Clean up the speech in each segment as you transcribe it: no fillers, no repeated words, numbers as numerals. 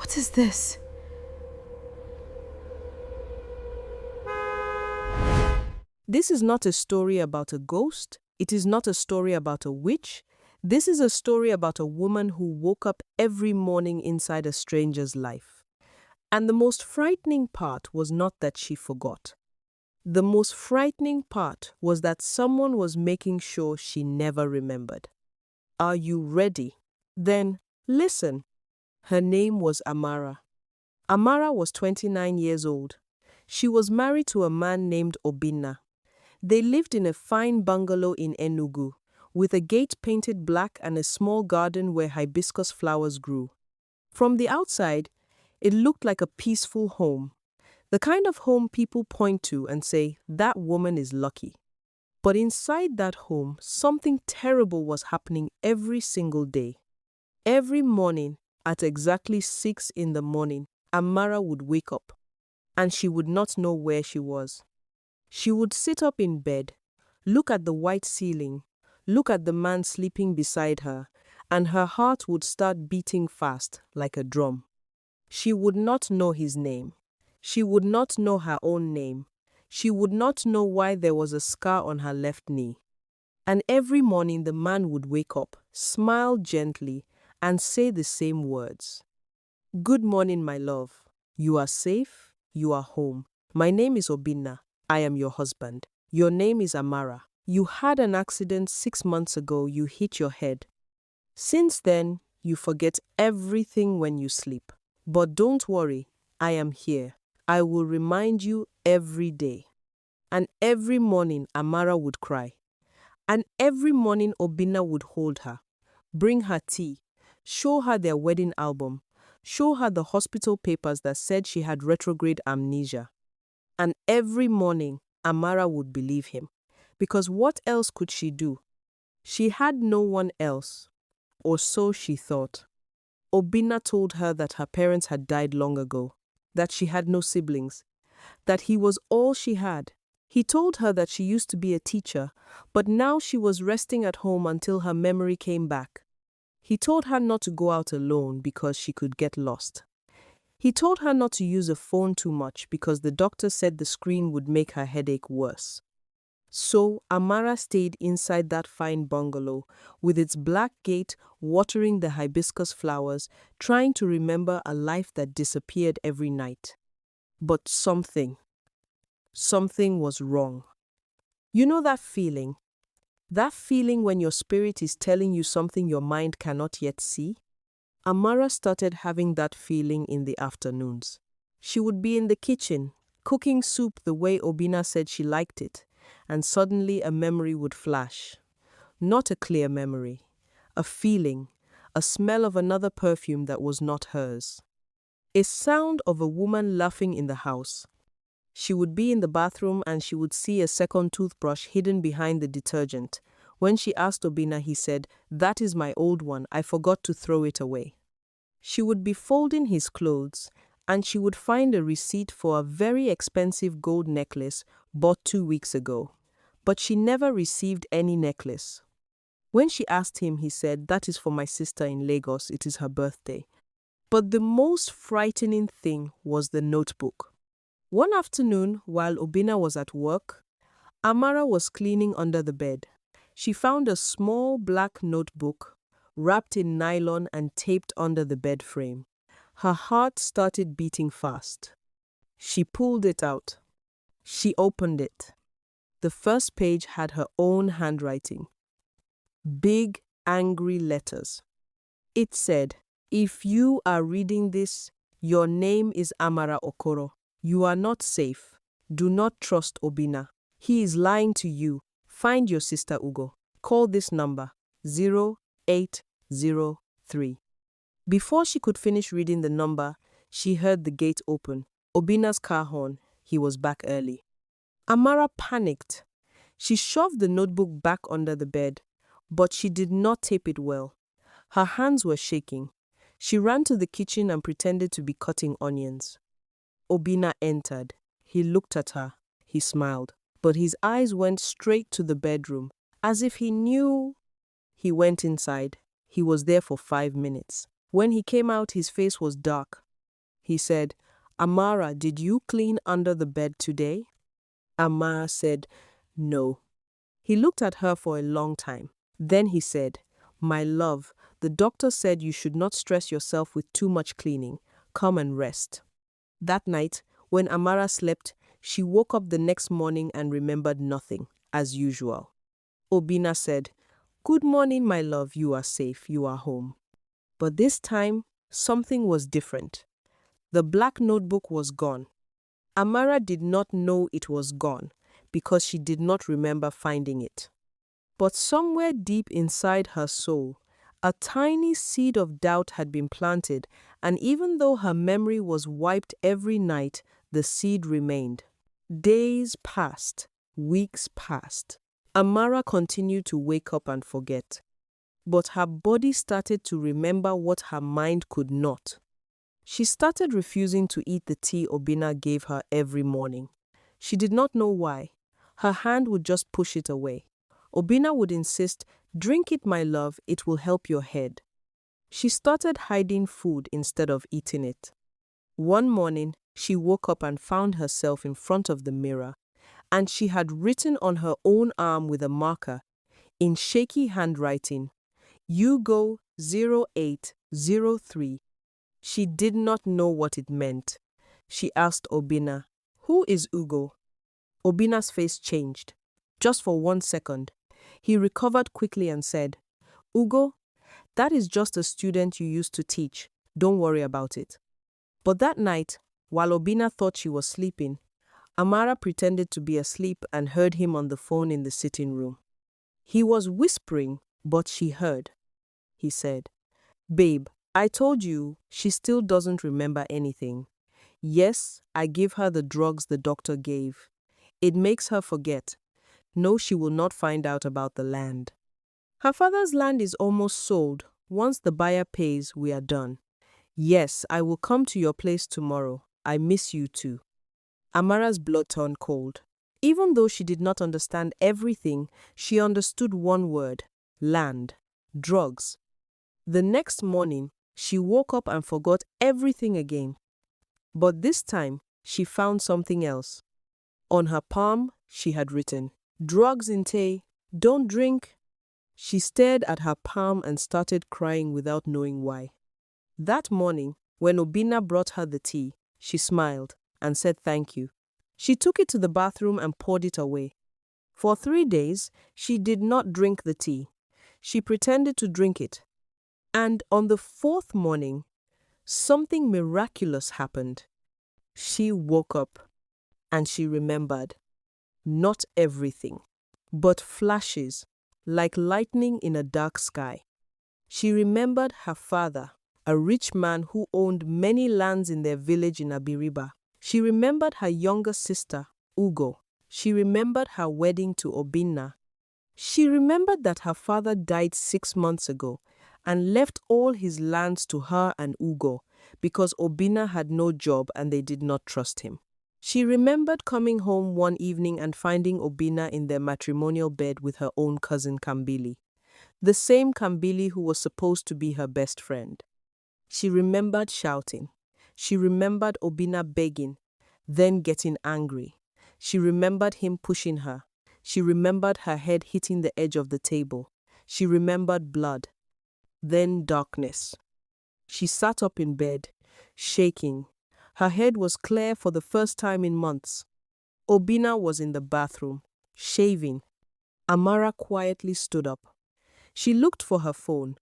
What is this? This is not a story about a ghost. It is not a story about a witch. This is a story about a woman who woke up every morning inside a stranger's life. And the most frightening part was not that she forgot. The most frightening part was that someone was making sure she never remembered. Are you ready? Then, listen. Her name was Amara. Amara was 29 years old. She was married to a man named Obinna. They lived in a fine bungalow in Enugu, with a gate painted black and a small garden where hibiscus flowers grew. From the outside, it looked like a peaceful home, the kind of home people point to and say, that woman is lucky. But inside that home, something terrible was happening every single day. Every morning, at exactly 6 in the morning, Amara would wake up, and she would not know where she was. She would sit up in bed, look at the white ceiling, look at the man sleeping beside her, and her heart would start beating fast like a drum. She would not know his name. She would not know her own name. She would not know why there was a scar on her left knee. And every morning the man would wake up, smile gently, and say the same words. Good morning, my love. You are safe. You are home. My name is Obinna. I am your husband. Your name is Amara. You had an accident 6 months ago. You hit your head. Since then, you forget everything when you sleep. But don't worry, I am here. I will remind you every day. And every morning, Amara would cry. And every morning, Obinna would hold her, bring her tea, show her their wedding album, show her the hospital papers that said she had retrograde amnesia. And every morning, Amara would believe him. Because what else could she do? She had no one else. Or so she thought. Obinna told her that her parents had died long ago, that she had no siblings, that he was all she had. He told her that she used to be a teacher, but now she was resting at home until her memory came back. He told her not to go out alone because she could get lost. He told her not to use a phone too much because the doctor said the screen would make her headache worse. So Amara stayed inside that fine bungalow with its black gate watering the hibiscus flowers, trying to remember a life that disappeared every night. But something was wrong. You know that feeling? That feeling when your spirit is telling you something your mind cannot yet see? Amara started having that feeling in the afternoons. She would be in the kitchen, cooking soup the way Obinna said she liked it, and suddenly a memory would flash. Not a clear memory, a feeling, a smell of another perfume that was not hers. A sound of a woman laughing in the house. She would be in the bathroom and she would see a second toothbrush hidden behind the detergent. When she asked Obinna, he said, "That is my old one, I forgot to throw it away." She would be folding his clothes and she would find a receipt for a very expensive gold necklace bought 2 weeks ago. But she never received any necklace. When she asked him, he said, "That is for my sister in Lagos, it is her birthday." But the most frightening thing was the notebook. One afternoon, while Obinna was at work, Amara was cleaning under the bed. She found a small black notebook wrapped in nylon and taped under the bed frame. Her heart started beating fast. She pulled it out. She opened it. The first page had her own handwriting. Big, angry letters. It said, "If you are reading this, your name is Amara Okoro. You are not safe. Do not trust Obinna. He is lying to you. Find your sister Ugo. Call this number, 0803. Before she could finish reading the number, she heard the gate open. Obinna's car horn. He was back early. Amara panicked. She shoved the notebook back under the bed, but she did not tape it well. Her hands were shaking. She ran to the kitchen and pretended to be cutting onions. Obinna entered. He looked at her. He smiled, but his eyes went straight to the bedroom, as if he knew. He went inside. He was there for 5 minutes. When he came out, his face was dark. He said, Amara, did you clean under the bed today? Amara said, No. He looked at her for a long time. Then he said, My love, the doctor said you should not stress yourself with too much cleaning. Come and rest. That night, when Amara slept, she woke up the next morning and remembered nothing, as usual. Obinna said, Good morning, my love, you are safe, you are home. But this time, something was different. The black notebook was gone. Amara did not know it was gone because she did not remember finding it. But somewhere deep inside her soul, a tiny seed of doubt had been planted, and even though her memory was wiped every night, the seed remained. Days passed, weeks passed. Amara continued to wake up and forget. But her body started to remember what her mind could not. She started refusing to eat the tea Obinna gave her every morning. She did not know why. Her hand would just push it away. Obinna would insist, Drink it, my love, it will help your head. She started hiding food instead of eating it. One morning, she woke up and found herself in front of the mirror, and she had written on her own arm with a marker, in shaky handwriting, Hugo 0803. She did not know what it meant. She asked Obinna, Who is Hugo? Obinna's face changed. Just for 1 second. He recovered quickly and said, Hugo, that is just a student you used to teach. Don't worry about it. But that night, while Obinna thought she was sleeping, Amara pretended to be asleep and heard him on the phone in the sitting room. He was whispering, but she heard. He said, Babe, I told you she still doesn't remember anything. Yes, I give her the drugs the doctor gave. It makes her forget. No, she will not find out about the land. Her father's land is almost sold. Once the buyer pays, we are done. Yes, I will come to your place tomorrow. I miss you too. Amara's blood turned cold. Even though she did not understand everything, she understood one word: land, drugs. The next morning, she woke up and forgot everything again. But this time, she found something else. On her palm, she had written, Drugs in tea, don't drink. She stared at her palm and started crying without knowing why. That morning, when Obinna brought her the tea, she smiled and said thank you. She took it to the bathroom and poured it away. For 3 days, she did not drink the tea. She pretended to drink it. And on the 4th morning, something miraculous happened. She woke up and she remembered. Not everything, but flashes, like lightning in a dark sky. She remembered her father, a rich man who owned many lands in their village in Abiriba. She remembered her younger sister, Ugo. She remembered her wedding to Obinna. She remembered that her father died 6 months ago and left all his lands to her and Ugo because Obinna had no job and they did not trust him. She remembered coming home one evening and finding Obinna in their matrimonial bed with her own cousin Kambili, the same Kambili who was supposed to be her best friend. She remembered shouting. She remembered Obinna begging, then getting angry. She remembered him pushing her. She remembered her head hitting the edge of the table. She remembered blood. Then darkness. She sat up in bed, shaking. Her head was clear for the first time in months. Obinna was in the bathroom, shaving. Amara quietly stood up. She looked for her phone.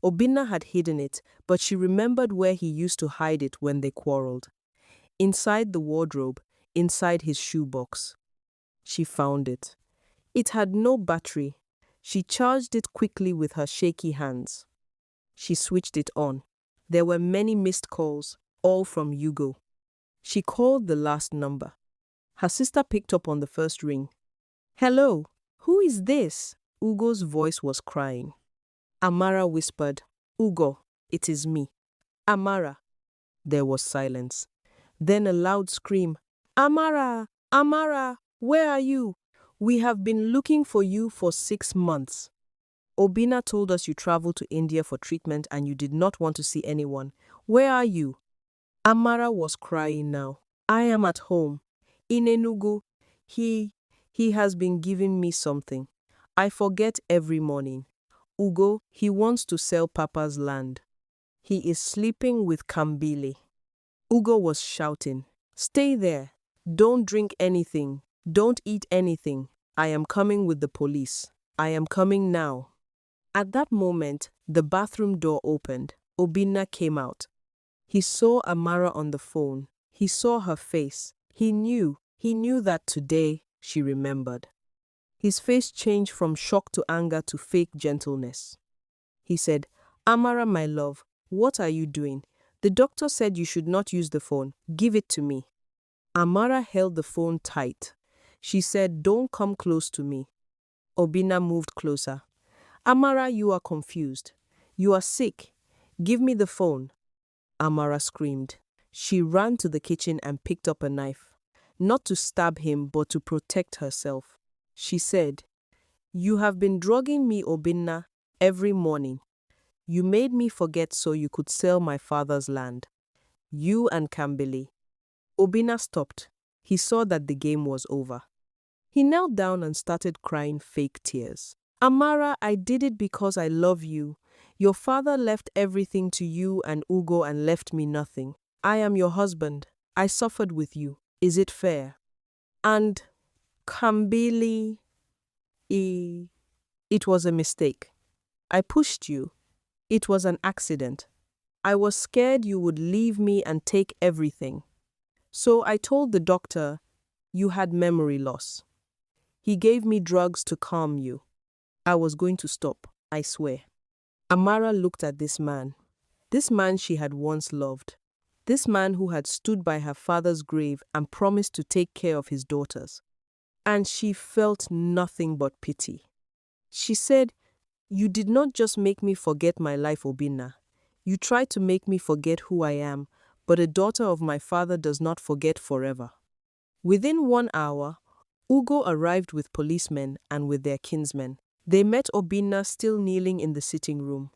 Obinna had hidden it, but she remembered where he used to hide it when they quarreled. Inside the wardrobe, inside his shoebox. She found it. It had no battery. She charged it quickly with her shaky hands. She switched it on. There were many missed calls, all from Hugo. She called the last number. Her sister picked up on the first ring. Hello, who is this? Hugo's voice was crying. Amara whispered, Hugo, it is me. Amara. There was silence. Then a loud scream. Amara! Amara! Where are you? We have been looking for you for 6 months. Obinna told us you traveled to India for treatment and you did not want to see anyone. Where are you? Amara was crying now. I am at home. In Enugu, he has been giving me something. I forget every morning. Ugo, he wants to sell Papa's land. He is sleeping with Kambili. Ugo was shouting, Stay there. Don't drink anything. Don't eat anything. I am coming with the police. I am coming now. At that moment, the bathroom door opened. Obinna came out. He saw Amara on the phone. He saw her face. He knew that today she remembered. His face changed from shock to anger to fake gentleness. He said, Amara, my love, what are you doing? The doctor said you should not use the phone. Give it to me. Amara held the phone tight. She said, Don't come close to me. Obinna moved closer. Amara, you are confused. You are sick. Give me the phone. Amara screamed. She ran to the kitchen and picked up a knife. Not to stab him, but to protect herself. She said, You have been drugging me, Obinna, every morning. You made me forget so you could sell my father's land. You and Kambili. Obinna stopped. He saw that the game was over. He knelt down and started crying fake tears. Amara, I did it because I love you. Your father left everything to you and Ugo and left me nothing. I am your husband. I suffered with you. Is it fair? And Kambili, it was a mistake. I pushed you. It was an accident. I was scared you would leave me and take everything. So I told the doctor you had memory loss. He gave me drugs to calm you. I was going to stop, I swear. Amara looked at this man she had once loved, this man who had stood by her father's grave and promised to take care of his daughters. And she felt nothing but pity. She said, You did not just make me forget my life, Obinna. You tried to make me forget who I am, but a daughter of my father does not forget forever. Within 1 hour, Ugo arrived with policemen and with their kinsmen. They met Obinna still kneeling in the sitting room.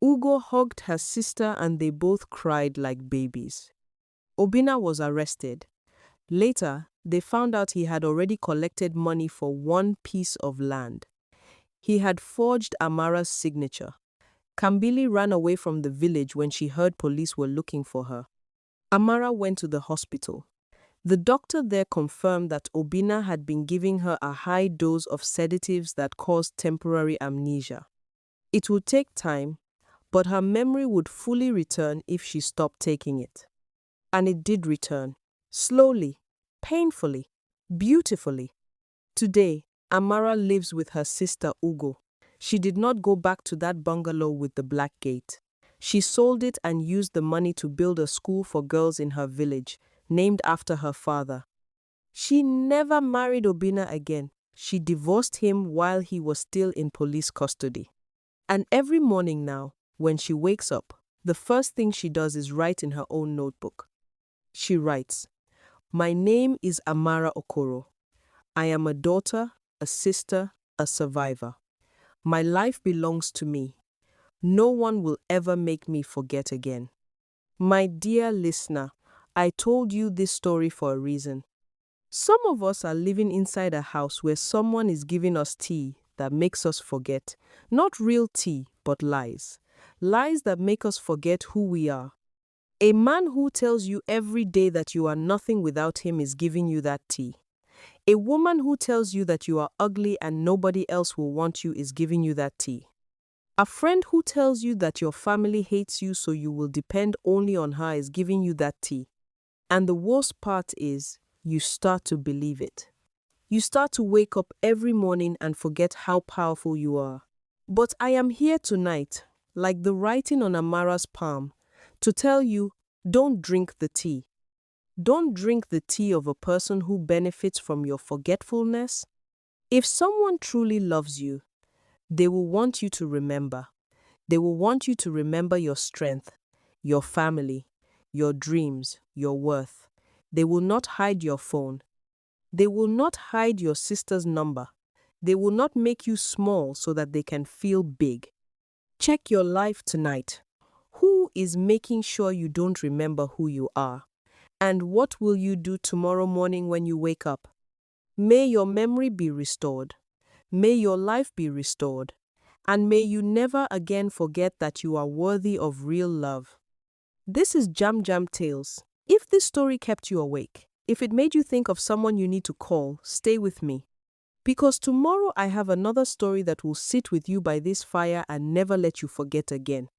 Ugo hugged her sister and they both cried like babies. Obinna was arrested. Later, they found out he had already collected money for 1 piece of land. He had forged Amara's signature. Kambili ran away from the village when she heard police were looking for her. Amara went to the hospital. The doctor there confirmed that Obinna had been giving her a high dose of sedatives that caused temporary amnesia. It would take time, but her memory would fully return if she stopped taking it. And it did return. Slowly, painfully, beautifully. Today, Amara lives with her sister Ugo. She did not go back to that bungalow with the black gate. She sold it and used the money to build a school for girls in her village, named after her father. She never married Obinna again. She divorced him while he was still in police custody. And every morning now, when she wakes up, the first thing she does is write in her own notebook. She writes, My name is Amara Okoro. I am a daughter, a sister, a survivor. My life belongs to me. No one will ever make me forget again. My dear listener, I told you this story for a reason. Some of us are living inside a house where someone is giving us tea that makes us forget. Not real tea, but lies. Lies that make us forget who we are. A man who tells you every day that you are nothing without him is giving you that tea. A woman who tells you that you are ugly and nobody else will want you is giving you that tea. A friend who tells you that your family hates you so you will depend only on her is giving you that tea. And the worst part is, you start to believe it. You start to wake up every morning and forget how powerful you are. But I am here tonight, like the writing on Amara's palm, to tell you, don't drink the tea. Don't drink the tea of a person who benefits from your forgetfulness. If someone truly loves you, they will want you to remember. They will want you to remember your strength, your family, your dreams, your worth. They will not hide your phone. They will not hide your sister's number. They will not make you small so that they can feel big. Check your life tonight. Who is making sure you don't remember who you are. And what will you do tomorrow morning when you wake up? May your memory be restored. May your life be restored. And may you never again forget that you are worthy of real love. This is Jam Jam Tales. If this story kept you awake, if it made you think of someone you need to call, stay with me. Because tomorrow I have another story that will sit with you by this fire and never let you forget again.